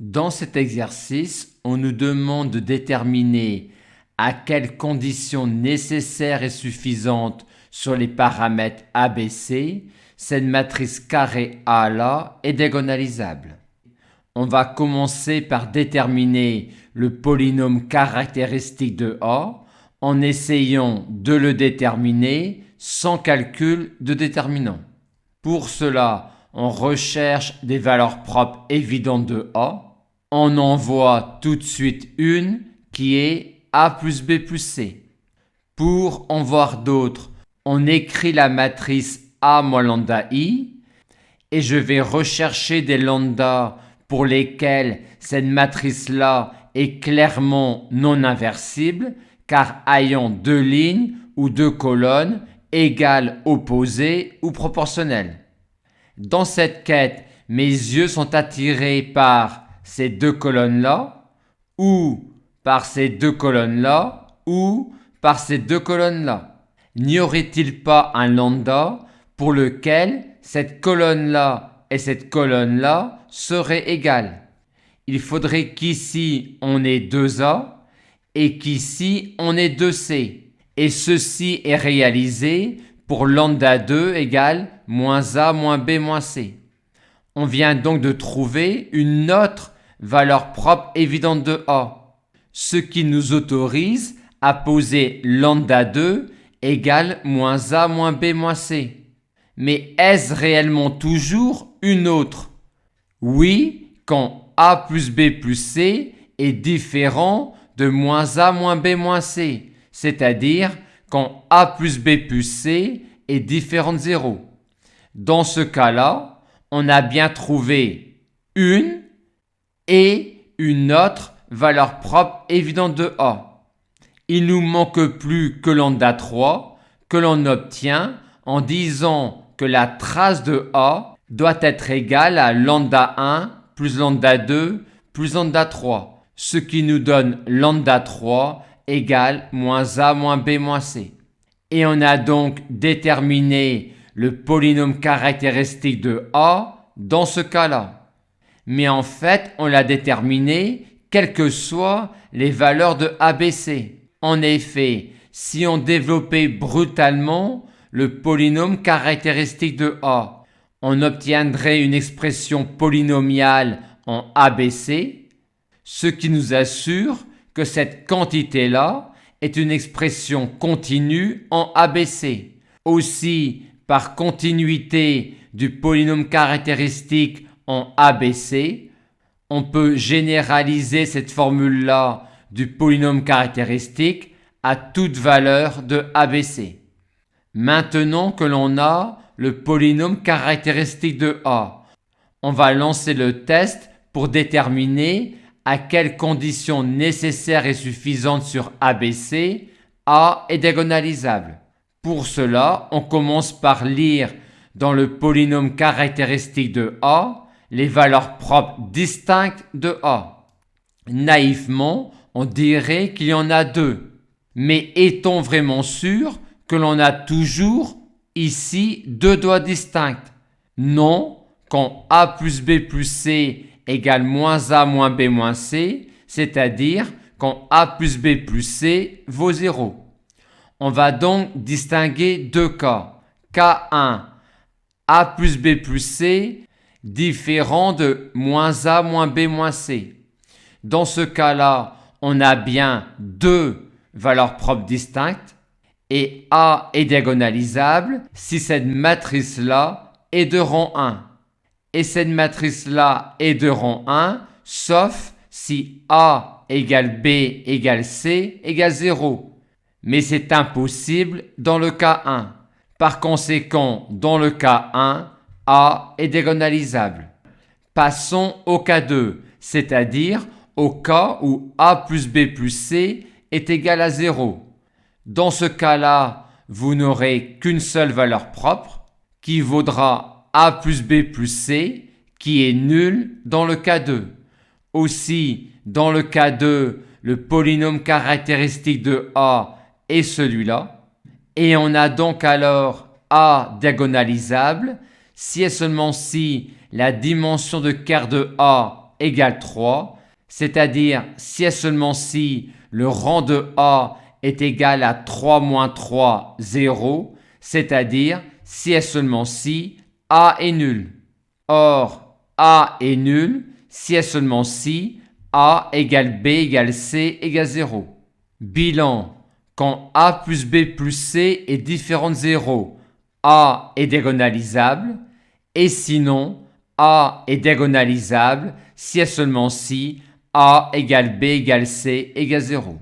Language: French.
Dans cet exercice, on nous demande de déterminer à quelles conditions nécessaires et suffisantes sur les paramètres ABC cette matrice carrée A-là est diagonalisable. On va commencer par déterminer le polynôme caractéristique de A en essayant de le déterminer sans calcul de déterminant. Pour cela, on recherche des valeurs propres évidentes de A. On en voit tout de suite une qui est A plus B plus C. Pour en voir d'autres, on écrit la matrice A moins lambda I et je vais rechercher des lambdas pour lesquels cette matrice-là est clairement non inversible car ayant deux lignes ou deux colonnes égales, opposées ou proportionnelles. Dans cette quête, mes yeux sont attirés par ces deux colonnes-là, ou par ces deux colonnes-là, ou par ces deux colonnes-là. N'y aurait-il pas un lambda pour lequel cette colonne-là et cette colonne-là seraient égales? Il faudrait qu'ici on ait 2A et qu'ici on ait 2C. Et ceci est réalisé pour lambda 2 égale moins A moins B moins C. On vient donc de trouver une autre valeur propre évidente de A, ce qui nous autorise à poser lambda 2 égale moins A moins B moins C. Mais est-ce réellement toujours une autre? Oui, quand A plus B plus C est différent de moins A moins B moins C, c'est-à-dire quand A plus B plus C est différent de 0. Dans ce cas-là, on a bien trouvé une et une autre valeur propre évidente de A. Il nous manque plus que lambda 3 que l'on obtient en disant que la trace de A doit être égale à lambda 1 plus lambda 2 plus lambda 3, ce qui nous donne lambda 3 égale moins A moins B moins C. Et on a donc déterminé le polynôme caractéristique de A dans ce cas-là. Mais en fait, on l'a déterminé quelles que soient les valeurs de ABC. En effet, si on développait brutalement le polynôme caractéristique de A, on obtiendrait une expression polynomiale en ABC, ce qui nous assure que cette quantité-là est une expression continue en ABC. Aussi, par continuité du polynôme caractéristique en ABC, on peut généraliser cette formule-là du polynôme caractéristique à toute valeur de ABC. Maintenant que l'on a le polynôme caractéristique de A, on va lancer le test pour déterminer à quelles conditions nécessaires et suffisantes sur ABC A est diagonalisable. Pour cela, on commence par lire dans le polynôme caractéristique de A les valeurs propres distinctes de A. Naïvement, on dirait qu'il y en a deux. Mais est-on vraiment sûr que l'on a toujours ici deux doigts distincts? Non, quand A plus B plus C égale moins A moins B moins C, c'est-à-dire quand A plus B plus C vaut 0. On va donc distinguer deux cas. Cas 1, A plus B plus C différent de moins A moins B moins C. Dans ce cas-là, on a bien deux valeurs propres distinctes et A est diagonalisable si cette matrice-là est de rang 1. Et cette matrice-là est de rang 1, sauf si A égale B égale C égale 0. Mais c'est impossible dans le cas 1. Par conséquent, dans le cas 1, A est diagonalisable. Passons au cas 2, c'est-à-dire au cas où A plus B plus C est égal à 0. Dans ce cas-là, vous n'aurez qu'une seule valeur propre qui vaudra A plus B plus C qui est nulle dans le cas 2. Aussi, dans le cas 2, le polynôme caractéristique de A est celui-là. Et on a donc alors A diagonalisable si et seulement si la dimension de quart de A égale 3, c'est-à-dire si et seulement si le rang de A est égal à 3 moins 3, 0, c'est-à-dire si et seulement si A est nul. Or, A est nul si et seulement si A égale B égale C égale 0. Bilan: quand A plus B plus C est différent de 0, A est diagonalisable, et sinon, A est diagonalisable si et seulement si A égale B égale C égale 0.